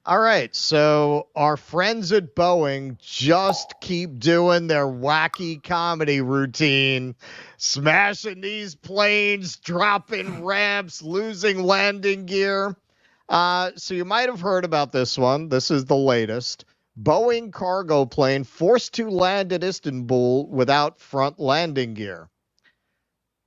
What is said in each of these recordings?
All right, so our friends at Boeing just keep doing their wacky comedy routine, smashing these planes, dropping ramps, losing landing gear. So you might have heard about this one. This is the latest. Boeing cargo plane forced to land at Istanbul without front landing gear.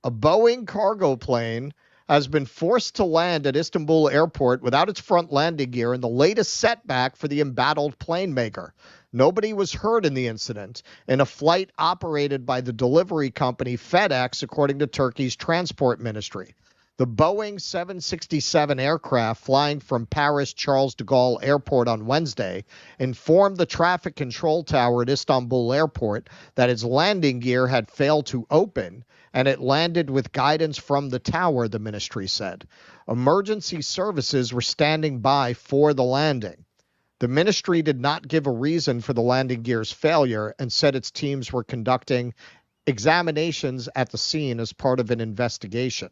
A Boeing cargo plane has been forced to land at Istanbul airport without its front landing gear in the latest setback for the embattled plane maker. Nobody was hurt in the incident in a flight operated by the delivery company FedEx, according to Turkey's transport ministry. The Boeing 767 aircraft flying from Paris Charles de Gaulle Airport on Wednesday informed the traffic control tower at Istanbul Airport that its landing gear had failed to open, and it landed with guidance from the tower, the ministry said. Emergency services were standing by for the landing. The ministry did not give a reason for the landing gear's failure and said its teams were conducting examinations at the scene as part of an investigation.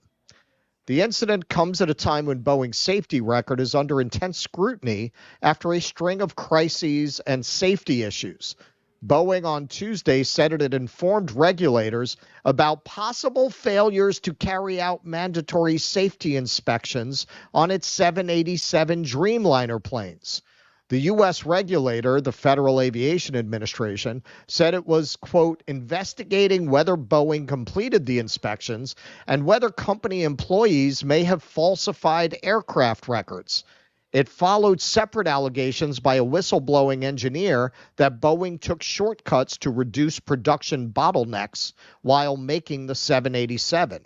The incident comes at a time when Boeing's safety record is under intense scrutiny after a string of crises and safety issues. Boeing on Tuesday said it had informed regulators about possible failures to carry out mandatory safety inspections on its 787 Dreamliner planes. The U.S. regulator, the Federal Aviation Administration, said it was, quote, investigating whether Boeing completed the inspections and whether company employees may have falsified aircraft records. It followed separate allegations by a whistleblowing engineer that Boeing took shortcuts to reduce production bottlenecks while making the 787.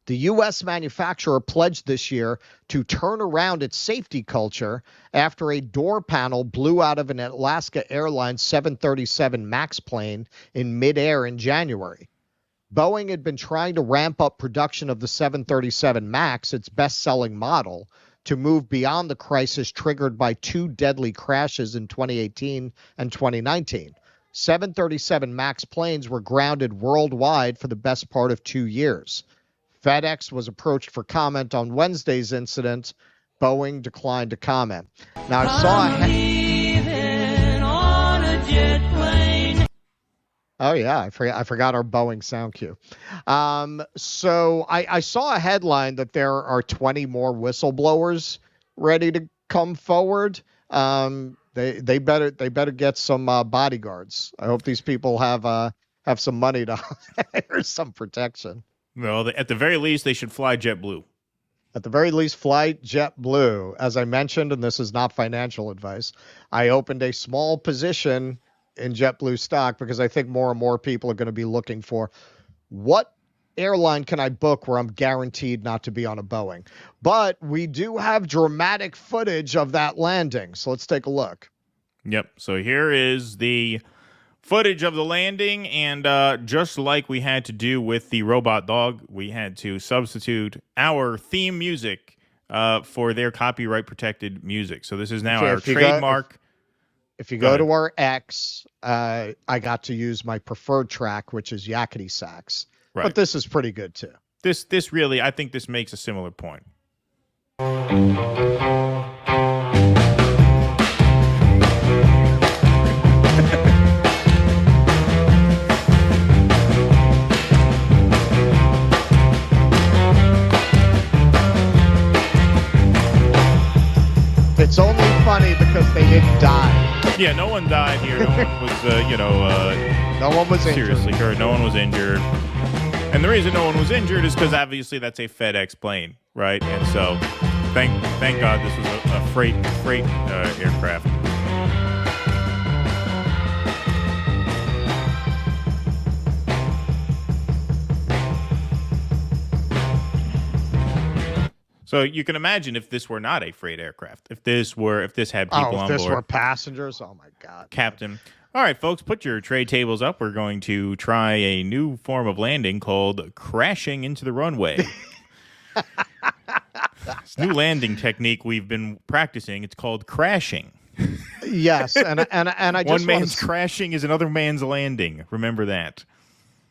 The U.S. manufacturer pledged this year to turn around its safety culture after a door panel blew out of an Alaska Airlines 737 MAX plane in midair in January. Boeing had been trying to ramp up production of the 737 MAX, its best-selling model, to move beyond the crisis triggered by two deadly crashes in 2018 and 2019. 737 MAX planes were grounded worldwide for the best part of 2 years. FedEx was approached for comment on Wednesday's incident. Boeing declined to comment. Now, I saw Oh, yeah, I forgot our Boeing sound cue. So I saw a headline that there are 20 more whistleblowers ready to come forward. They better get some bodyguards. I hope these people have some money to hire some protection. Well, at the very least, they should fly JetBlue. At the very least, fly JetBlue. As I mentioned, and this is not financial advice, I opened a small position in JetBlue stock because I think more and more people are going to be looking for what airline can I book where I'm guaranteed not to be on a Boeing. But we do have dramatic footage of that landing, so let's take a look. Yep, so here is the footage of the landing, and just like we had to do with the robot dog, we had to substitute our theme music for their copyright-protected music. So this is now our trademark. If you go to our X, I got to use my preferred track, which is Yakety Sax. Right. But this is pretty good, too. This really, I think this makes a similar point. It's only funny because they didn't die. Yeah, no one died here. No one was, no one was seriously hurt. No one was injured. And the reason no one was injured is because obviously that's a FedEx plane, right? And so, thank God this was a freight aircraft. So you can imagine if this were not a freight aircraft, if this had people on board. If this were passengers, oh my God. Captain. All right, folks, put your tray tables up. We're going to try a new form of landing called crashing into the runway. This new landing technique we've been practicing, it's called crashing. Yes, and I just one man's crashing is another man's landing. Remember that.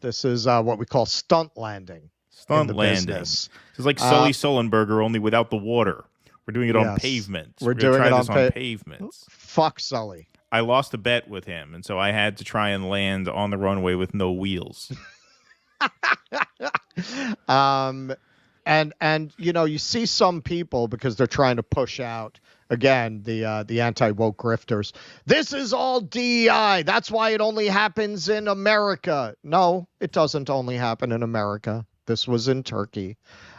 This is what we call stunt landing. Stunt landing. Business. It's like Sully Sullenberger, only without the water. We're doing it on Yes. pavements. We're gonna doing try it this on pavements. Fuck Sully. I lost a bet with him, and so I had to try and land on the runway with no wheels. And you see some people, because they're trying to push out again the anti-woke grifters. This is all DEI. That's why it only happens in America. No, it doesn't only happen in America. This was in Turkey.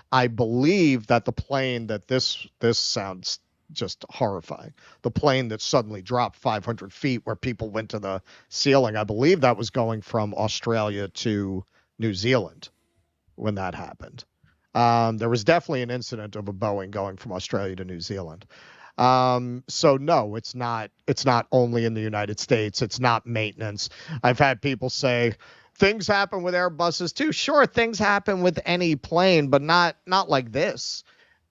I believe that the plane that this sounds just horrifying. The plane that suddenly dropped 500 feet where people went to the ceiling. I believe that was going from Australia to New Zealand when that happened. There was definitely an incident of a Boeing going from Australia to New Zealand. So no, it's not only in the United States. It's not maintenance. I've had people say things happen with Airbuses too. Sure, things happen with any plane, but not like this.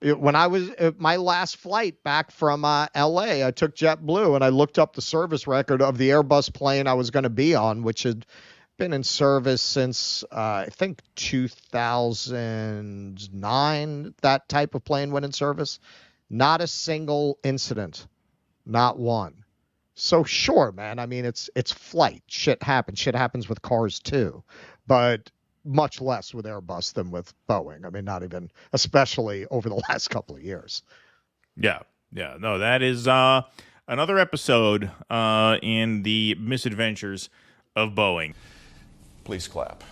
When I was my last flight back from LA, I took JetBlue and I looked up the service record of the Airbus plane I was going to be on, which had been in service since I think 2009. That type of plane went in service. Not a single incident, not one. So sure, man. I mean, it's flight. Shit happens. Shit happens with cars too, but much less with Airbus than with Boeing. I mean, not even, especially over the last couple of years. Yeah. No, that is another episode in the misadventures of Boeing. Please clap.